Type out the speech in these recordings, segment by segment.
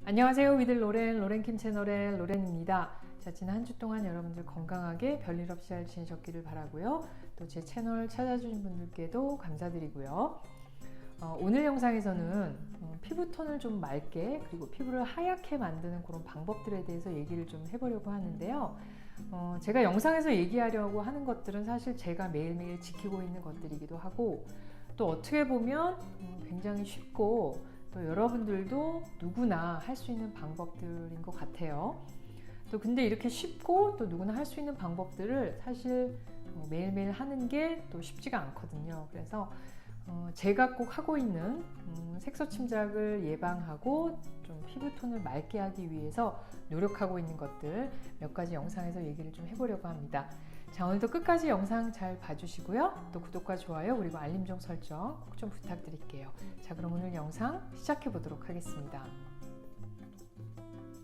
안녕하세요. 위들 로렌킴 채널의 로렌입니다. 자, 지난 한 주 동안 여러분들 건강하게 별일 없이 잘 지내셨기를 바라고요. 또 제 채널 찾아주신 분들께도 감사드리고요. 오늘 영상에서는 피부톤을 좀 맑게 그리고 피부를 하얗게 만드는 그런 방법들에 대해서 얘기를 좀 해보려고 하는데요. 제가 영상에서 얘기하려고 하는 것들은 사실 제가 매일매일 지키고 있는 것들이기도 하고, 또 어떻게 보면 굉장히 쉽고 또 여러분들도 누구나 할 수 있는 방법들인 것 같아요. 또 근데 이렇게 쉽고 또 누구나 할 수 있는 방법들을 사실 매일매일 하는 게 또 쉽지가 않거든요. 그래서 제가 꼭 하고 있는 색소 침작을 예방하고 좀 피부톤을 맑게 하기 위해서 노력하고 있는 것들 몇 가지 영상에서 얘기를 좀 해보려고 합니다. 자, 오늘도 끝까지 영상 잘 봐주시고요. 또 구독과 좋아요 그리고 알림종 설정 꼭 좀 부탁드릴게요. 자, 그럼 오늘 영상 시작해 보도록 하겠습니다.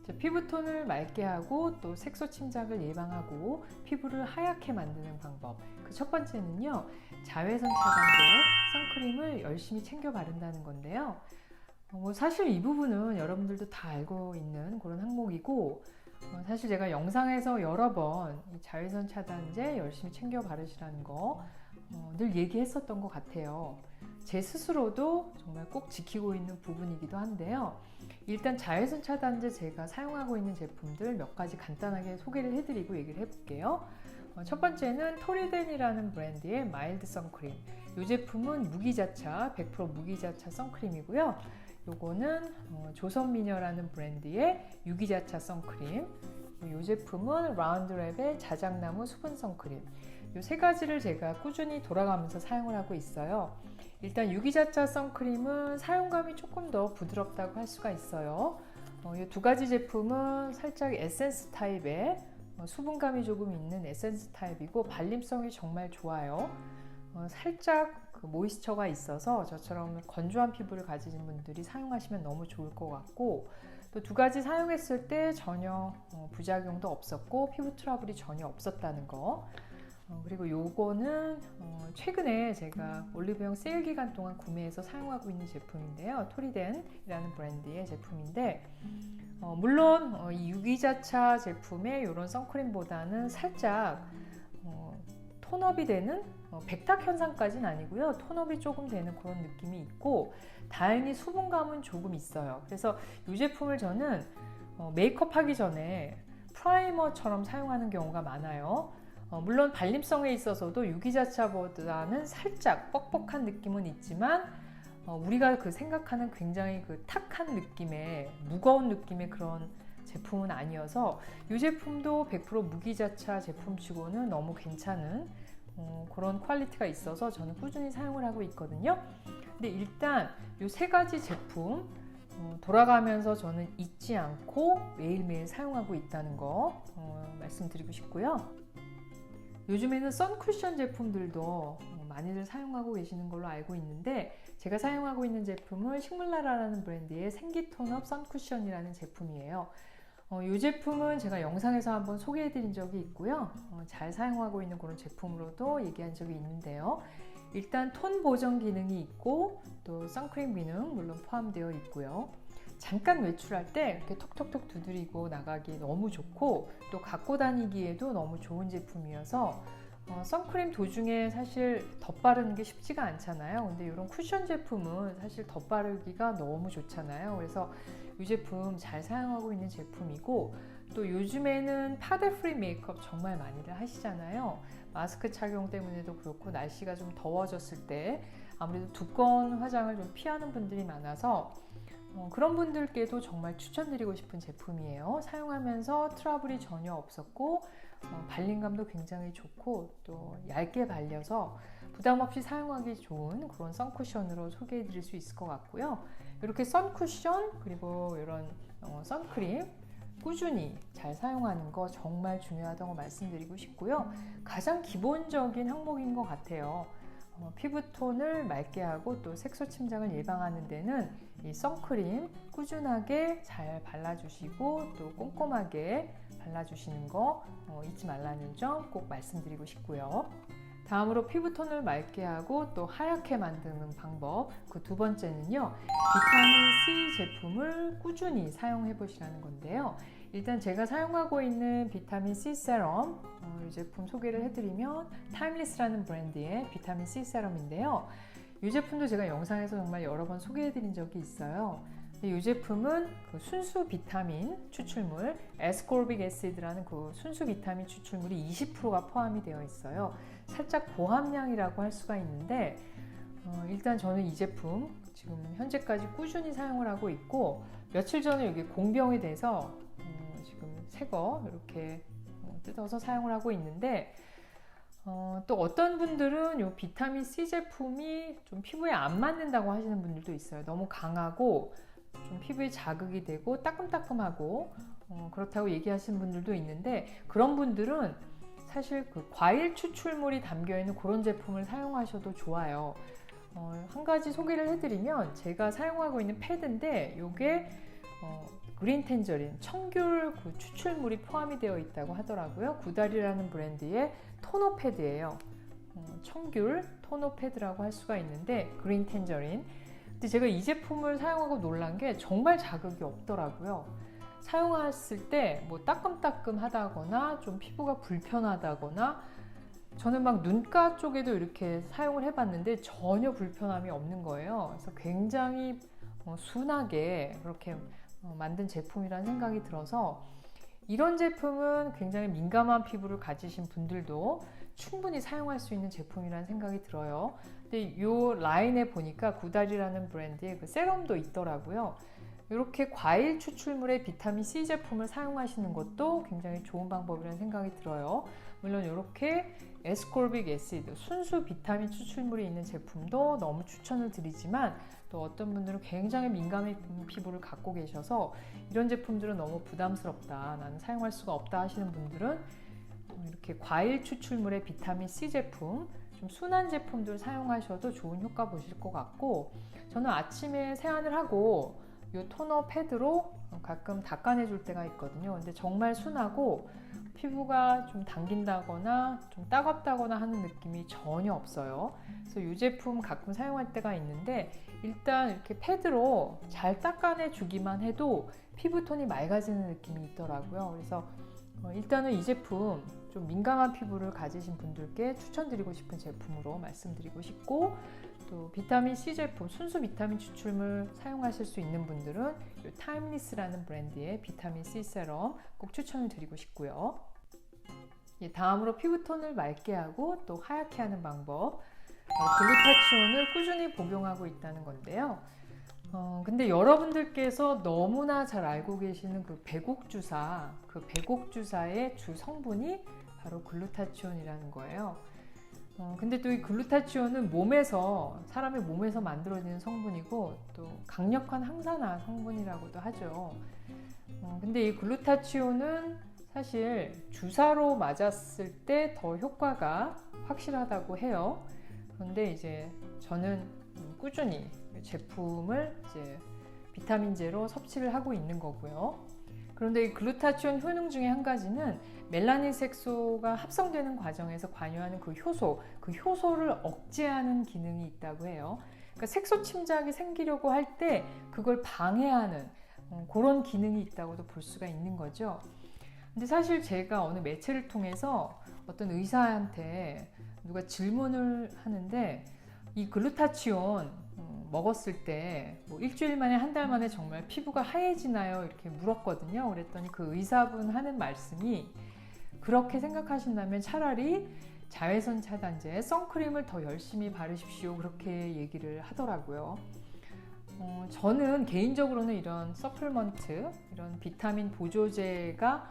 자, 피부톤을 맑게 하고 또 색소 침작을 예방하고 피부를 하얗게 만드는 방법, 그 첫 번째는요, 자외선 차단제 선크림을 열심히 챙겨 바른다는 건데요. 사실 이 부분은 여러분들도 다 알고 있는 그런 항목이고, 사실 제가 영상에서 여러 번 이 자외선 차단제 열심히 챙겨 바르시라는 거 늘 얘기했었던 것 같아요. 제 스스로도 정말 꼭 지키고 있는 부분이기도 한데요. 일단 자외선 차단제 제가 사용하고 있는 제품들 몇 가지 간단하게 소개를 해드리고 얘기를 해볼게요. 첫 번째는 토리덴이라는 브랜드의 마일드 선크림. 이 제품은 무기자차, 100% 무기자차 선크림이고요. 요거는 조선미녀라는 브랜드의 유기자차 선크림. 이 제품은 라운드랩의 자작나무 수분 선크림. 이 세 가지를 제가 꾸준히 돌아가면서 사용을 하고 있어요. 일단 유기자차 선크림은 사용감이 조금 더 부드럽다고 할 수가 있어요. 이 두 가지 제품은 살짝 에센스 타입의 수분감이 조금 있는 에센스 타입이고 발림성이 정말 좋아요. 살짝 그 모이스처가 있어서 저처럼 건조한 피부를 가지신 분들이 사용하시면 너무 좋을 것 같고, 또 두 가지 사용했을 때 전혀 부작용도 없었고 피부 트러블이 전혀 없었다는 거. 그리고 요거는 최근에 제가 올리브영 세일 기간 동안 구매해서 사용하고 있는 제품인데요. 토리덴이라는 브랜드의 제품인데, 물론 이 유기자차 제품의 이런 선크림보다는 살짝 톤업이 되는 백탁 현상까지는 아니고요. 톤업이 조금 되는 그런 느낌이 있고, 다행히 수분감은 조금 있어요. 그래서 이 제품을 저는 메이크업 하기 전에 프라이머처럼 사용하는 경우가 많아요. 물론 발림성에 있어서도 유기자차보다는 살짝 뻑뻑한 느낌은 있지만 우리가 그 생각하는 굉장히 그 탁한 느낌의 무거운 느낌의 그런 제품은 아니어서 이 제품도 100% 무기자차 제품치고는 너무 괜찮은 그런 퀄리티가 있어서 저는 꾸준히 사용을 하고 있거든요. 근데 일단 이 세 가지 제품 돌아가면서 저는 잊지 않고 매일매일 사용하고 있다는 거 말씀드리고 싶고요. 요즘에는 선쿠션 제품들도 많이들 사용하고 계시는 걸로 알고 있는데, 제가 사용하고 있는 제품은 식물나라라는 브랜드의 생기톤업 선쿠션이라는 제품이에요. 이 제품은 제가 영상에서 한번 소개해드린 적이 있고요. 잘 사용하고 있는 그런 제품으로도 얘기한 적이 있는데요. 일단 톤 보정 기능이 있고 또 선크림 기능 물론 포함되어 있고요. 잠깐 외출할 때 이렇게 톡톡톡 두드리고 나가기 너무 좋고, 또 갖고 다니기에도 너무 좋은 제품이어서 선크림 도중에 사실 덧바르는 게 쉽지가 않잖아요. 근데 이런 쿠션 제품은 사실 덧바르기가 너무 좋잖아요. 그래서 이 제품 잘 사용하고 있는 제품이고, 또 요즘에는 파데 프리 메이크업 정말 많이들 하시잖아요. 마스크 착용 때문에도 그렇고 날씨가 좀 더워졌을 때 아무래도 두꺼운 화장을 좀 피하는 분들이 많아서 그런 분들께도 정말 추천드리고 싶은 제품이에요. 사용하면서 트러블이 전혀 없었고 발림감도 굉장히 좋고 또 얇게 발려서 부담 없이 사용하기 좋은 그런 선쿠션으로 소개해 드릴 수 있을 것 같고요. 이렇게 선쿠션 그리고 이런 선크림 꾸준히 잘 사용하는 거 정말 중요하다고 말씀드리고 싶고요. 가장 기본적인 항목인 것 같아요. 피부톤을 맑게 하고 또 색소 침작을 예방하는 데는 이 선크림 꾸준하게 잘 발라주시고 또 꼼꼼하게 발라주시는 거 잊지 말라는 점 꼭 말씀드리고 싶고요. 다음으로 피부톤을 맑게 하고 또 하얗게 만드는 방법, 그 두 번째는요, 비타민 C 제품을 꾸준히 사용해 보시라는 건데요. 일단 제가 사용하고 있는 비타민 C 세럼, 이 제품 소개를 해드리면 타임리스라는 브랜드의 비타민 C 세럼인데요. 이 제품도 제가 영상에서 정말 여러 번 소개해드린 적이 있어요. 이 제품은 그 순수 비타민 추출물, 에스코르빅 애시드라는 그 순수 비타민 추출물이 20%가 포함이 되어 있어요. 살짝 고함량이라고 할 수가 있는데, 일단 저는 이 제품 지금 현재까지 꾸준히 사용을 하고 있고, 며칠 전에 여기 공병이 돼서 지금 새거 이렇게 뜯어서 사용을 하고 있는데, 또 어떤 분들은 이 비타민 C 제품이 좀 피부에 안 맞는다고 하시는 분들도 있어요. 너무 강하고 좀 피부에 자극이 되고 따끔따끔하고 그렇다고 얘기하시는 분들도 있는데, 그런 분들은 사실 그 과일 추출물이 담겨 있는 그런 제품을 사용하셔도 좋아요. 한 가지 소개를 해드리면, 제가 사용하고 있는 패드인데 이게 그린 텐저린, 청귤 그 추출물이 포함이 되어 있다고 하더라고요. 구달이라는 브랜드의 토너 패드예요. 청귤 토너 패드라고 할 수가 있는데, 그린 텐저린. 근데 제가 이 제품을 사용하고 놀란 게 정말 자극이 없더라고요. 사용했을 때 뭐 따끔따끔하다거나 좀 피부가 불편하다거나, 저는 막 눈가 쪽에도 이렇게 사용을 해봤는데 전혀 불편함이 없는 거예요. 그래서 굉장히 순하게 그렇게 만든 제품이라는 생각이 들어서, 이런 제품은 굉장히 민감한 피부를 가지신 분들도 충분히 사용할 수 있는 제품이라는 생각이 들어요. 근데 이 라인에 보니까 구달이라는 브랜드의 그 세럼도 있더라고요. 이렇게 과일 추출물의 비타민 C 제품을 사용하시는 것도 굉장히 좋은 방법이라는 생각이 들어요. 물론 이렇게 에스코르빅 애시드, 순수 비타민 추출물이 있는 제품도 너무 추천을 드리지만, 또 어떤 분들은 굉장히 민감한 피부를 갖고 계셔서 이런 제품들은 너무 부담스럽다, 나는 사용할 수가 없다 하시는 분들은 이렇게 과일 추출물의 비타민 C 제품, 좀 순한 제품들 사용하셔도 좋은 효과 보실 것 같고, 저는 아침에 세안을 하고 이 토너 패드로 가끔 닦아내 줄 때가 있거든요. 근데 정말 순하고 피부가 좀 당긴다거나 좀 따갑다거나 하는 느낌이 전혀 없어요. 그래서 이 제품 가끔 사용할 때가 있는데, 일단 이렇게 패드로 잘 닦아내 주기만 해도 피부톤이 맑아지는 느낌이 있더라고요. 그래서 일단은 이 제품 좀 민감한 피부를 가지신 분들께 추천드리고 싶은 제품으로 말씀드리고 싶고, 또 비타민 C 제품, 순수 비타민 추출물 사용하실 수 있는 분들은 이 타임리스라는 브랜드의 비타민 C 세럼 꼭 추천을 드리고 싶고요. 다음으로 피부톤을 맑게 하고 또 하얗게 하는 방법, 글루타치온을 꾸준히 복용하고 있다는 건데요. 근데 여러분들께서 너무나 잘 알고 계시는 그 배곡주사, 그 배곡주사의 주 성분이 바로 글루타치온이라는 거예요. 근데 또 이 글루타치온은 사람의 몸에서 만들어지는 성분이고, 또 강력한 항산화 성분이라고도 하죠. 근데 이 글루타치온은 사실 주사로 맞았을 때 더 효과가 확실하다고 해요. 그런데 이제 저는 꾸준히 제품을 이제 비타민제로 섭취를 하고 있는 거고요. 그런데 이 글루타치온 효능 중에 한 가지는 멜라닌 색소가 합성되는 과정에서 관여하는 그 효소를 억제하는 기능이 있다고 해요. 그러니까 색소 침착이 생기려고 할 때 그걸 방해하는 그런 기능이 있다고도 볼 수가 있는 거죠. 근데 사실 제가 어느 매체를 통해서 어떤 의사한테 누가 질문을 하는데, 이 글루타치온 먹었을 때 뭐 일주일 만에, 한 달 만에 정말 피부가 하얘지나요? 이렇게 물었거든요. 그랬더니 그 의사분 하는 말씀이, 그렇게 생각하신다면 차라리 자외선 차단제, 선크림을 더 열심히 바르십시오, 그렇게 얘기를 하더라고요. 저는 개인적으로는 이런 서플먼트, 이런 비타민 보조제가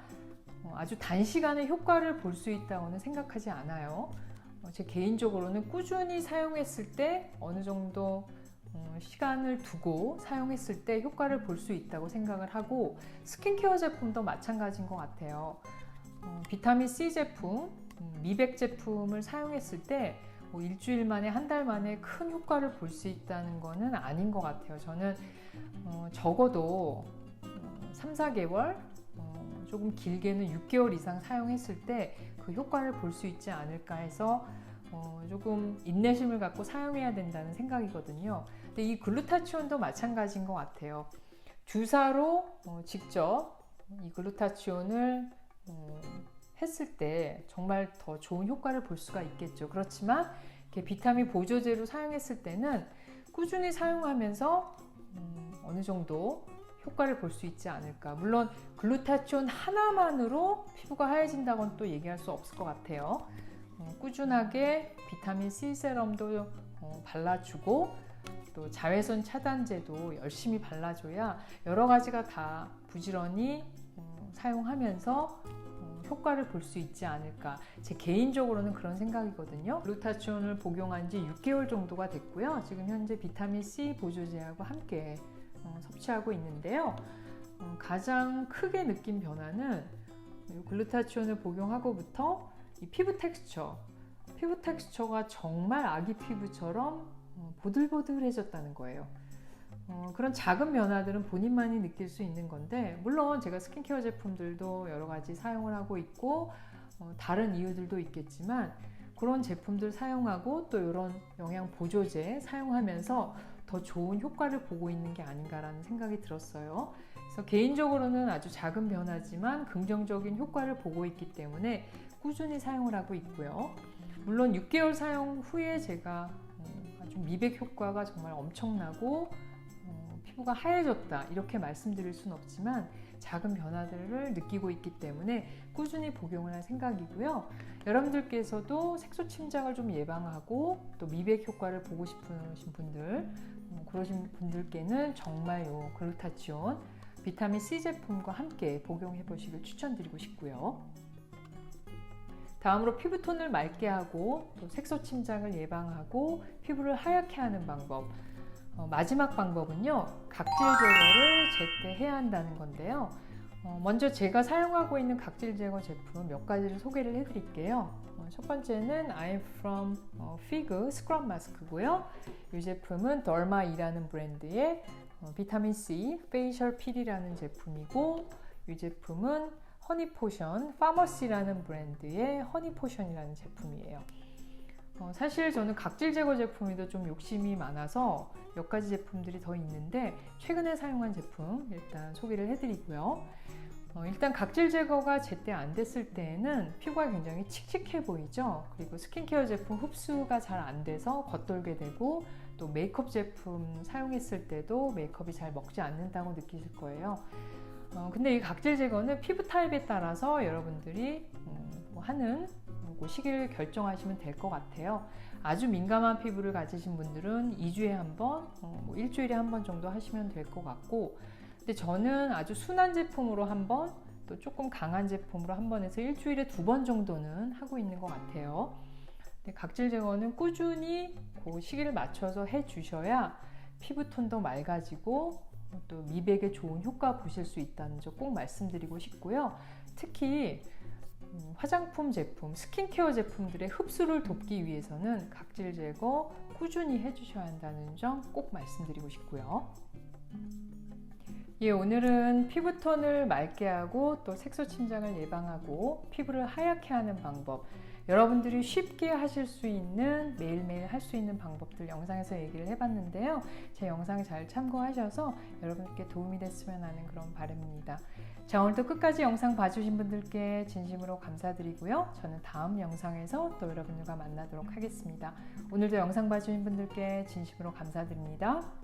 아주 단시간에 효과를 볼 수 있다고는 생각하지 않아요. 제 개인적으로는 꾸준히 사용했을 때, 어느 정도 시간을 두고 사용했을 때 효과를 볼 수 있다고 생각을 하고, 스킨케어 제품도 마찬가지인 것 같아요. 비타민 C 제품, 미백 제품을 사용했을 때 일주일 만에, 한 달 만에 큰 효과를 볼 수 있다는 거는 아닌 것 같아요. 저는 적어도 3-4개월, 조금 길게는 6개월 이상 사용했을 때 그 효과를 볼 수 있지 않을까 해서 조금 인내심을 갖고 사용해야 된다는 생각이거든요. 근데 이 글루타치온도 마찬가지인 것 같아요. 주사로 직접 이 글루타치온을 했을 때 정말 더 좋은 효과를 볼 수가 있겠죠. 그렇지만 이렇게 비타민 보조제로 사용했을 때는 꾸준히 사용하면서 어느 정도 효과를 볼 수 있지 않을까. 물론 글루타치온 하나만으로 피부가 하얘진다고는 또 얘기할 수 없을 것 같아요. 꾸준하게 비타민 C 세럼도 발라주고 또 자외선 차단제도 열심히 발라줘야 여러 가지가 다 부지런히 사용하면서 효과를 볼 수 있지 않을까. 제 개인적으로는 그런 생각이거든요. 글루타치온을 복용한 지 6개월 정도가 됐고요. 지금 현재 비타민 C 보조제하고 함께 섭취하고 있는데요. 가장 크게 느낀 변화는 글루타치온을 복용하고부터 이 피부 텍스처가 정말 아기 피부처럼 보들보들해졌다는 거예요. 그런 작은 변화들은 본인만이 느낄 수 있는 건데, 물론 제가 스킨케어 제품들도 여러 가지 사용을 하고 있고 다른 이유들도 있겠지만, 그런 제품들 사용하고 또 이런 영양 보조제 사용하면서 더 좋은 효과를 보고 있는 게 아닌가라는 생각이 들었어요. 그래서 개인적으로는 아주 작은 변화지만 긍정적인 효과를 보고 있기 때문에 꾸준히 사용을 하고 있고요. 물론 6개월 사용 후에 제가 아주 미백 효과가 정말 엄청나고 피부가 하얘졌다 이렇게 말씀드릴 수는 없지만 작은 변화들을 느끼고 있기 때문에 꾸준히 복용을 할 생각이고요. 여러분들께서도 색소 침착을 좀 예방하고 또 미백 효과를 보고 싶으신 분들, 그러신 분들께는 정말 요 글루타치온 비타민 C 제품과 함께 복용해 보시길 추천드리고 싶고요. 다음으로 피부톤을 맑게 하고 또 색소 침착을 예방하고 피부를 하얗게 하는 방법. 마지막 방법은요, 각질 제거를 제때 해야 한다는 건데요. 먼저 제가 사용하고 있는 각질 제거 제품 몇 가지를 소개를 해드릴게요. 첫 번째는 I'm from Fig 스크럽 마스크고요. 이 제품은 더마이라는 브랜드의 비타민 C 페이셜 필이라는 제품이고, 이 제품은 허니포션 파머시라는 브랜드의 허니포션이라는 제품이에요. 사실 저는 각질 제거 제품에도 좀 욕심이 많아서 몇 가지 제품들이 더 있는데, 최근에 사용한 제품 일단 소개를 해드리고요. 일단 각질 제거가 제때 안 됐을 때에는 피부가 굉장히 칙칙해 보이죠. 그리고 스킨케어 제품 흡수가 잘 안 돼서 겉돌게 되고, 또 메이크업 제품 사용했을 때도 메이크업이 잘 먹지 않는다고 느끼실 거예요. 근데 이 각질 제거는 피부 타입에 따라서 여러분들이 하는 시기를 결정하시면 될 것 같아요. 아주 민감한 피부를 가지신 분들은 2주에 한 번, 일주일에 한 번 정도 하시면 될 것 같고, 근데 저는 아주 순한 제품으로 한 번, 또 조금 강한 제품으로 한 번 해서 일주일에 2번 정도는 하고 있는 것 같아요. 근데 각질 제거는 꾸준히 그 시기를 맞춰서 해주셔야 피부톤도 맑아지고 또 미백에 좋은 효과 보실 수 있다는 점 꼭 말씀드리고 싶고요. 특히 화장품 제품, 스킨케어 제품들의 흡수를 돕기 위해서는 각질 제거 꾸준히 해주셔야 한다는 점 꼭 말씀드리고 싶고요. 오늘은 피부톤을 맑게 하고 또 색소 침착을 예방하고 피부를 하얗게 하는 방법, 여러분들이 쉽게 하실 수 있는, 매일매일 할 수 있는 방법들 영상에서 얘기를 해봤는데요. 제 영상 잘 참고하셔서 여러분께 도움이 됐으면 하는 그런 바람입니다. 자, 오늘도 끝까지 영상 봐주신 분들께 진심으로 감사드리고요. 저는 다음 영상에서 또 여러분들과 만나도록 하겠습니다. 오늘도 영상 봐주신 분들께 진심으로 감사드립니다.